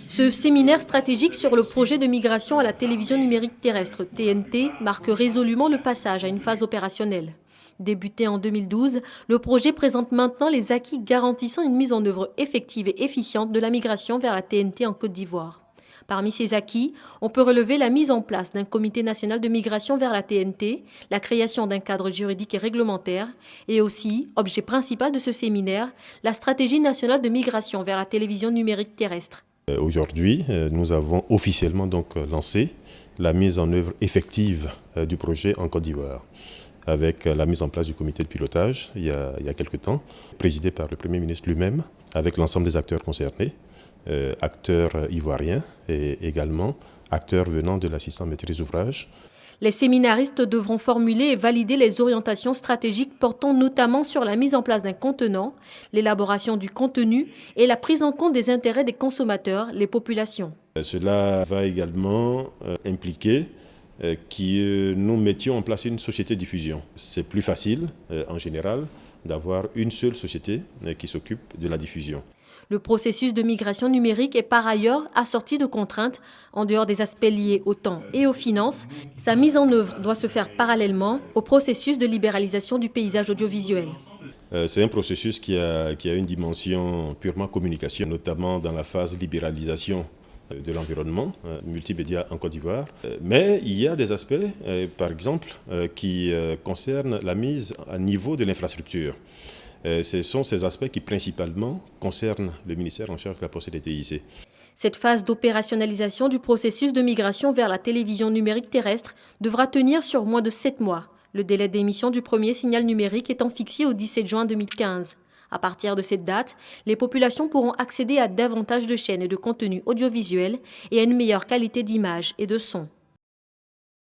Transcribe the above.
Ce séminaire stratégique sur le projet de migration à la télévision numérique terrestre, TNT, marque résolument le passage à une phase opérationnelle. Débuté en 2012, le projet présente maintenant les acquis garantissant une mise en œuvre effective et efficiente de la migration vers la TNT en Côte d'Ivoire. Parmi ces acquis, on peut relever la mise en place d'un comité national de migration vers la TNT, la création d'un cadre juridique et réglementaire, et aussi, objet principal de ce séminaire, la stratégie nationale de migration vers la télévision numérique terrestre. Aujourd'hui, nous avons officiellement donc lancé la mise en œuvre effective du projet en Côte d'Ivoire, avec la mise en place du comité de pilotage il y a quelque temps, présidé par le Premier ministre lui-même, avec l'ensemble des acteurs concernés. Acteurs ivoiriens et également acteurs venant de l'assistant maîtrise d'ouvrage. Les séminaristes devront formuler et valider les orientations stratégiques portant notamment sur la mise en place d'un contenant, l'élaboration du contenu et la prise en compte des intérêts des consommateurs, les populations. Cela va également impliquer que nous mettions en place une société de diffusion. C'est plus facile en général d'avoir une seule société qui s'occupe de la diffusion. Le processus de migration numérique est par ailleurs assorti de contraintes. En dehors des aspects liés au temps et aux finances, sa mise en œuvre doit se faire parallèlement au processus de libéralisation du paysage audiovisuel. C'est un processus qui a une dimension purement communication, notamment dans la phase libéralisation de l'environnement multimédia en Côte d'Ivoire. Mais il y a des aspects, par exemple, qui concernent la mise à niveau de l'infrastructure. Ce sont ces aspects qui principalement concernent le ministère en charge de la procédure des TIC. Cette phase d'opérationnalisation du processus de migration vers la télévision numérique terrestre devra tenir sur moins de 7 mois, le délai d'émission du premier signal numérique étant fixé au 17 juin 2015. À partir de cette date, les populations pourront accéder à davantage de chaînes et de contenus audiovisuels et à une meilleure qualité d'image et de son.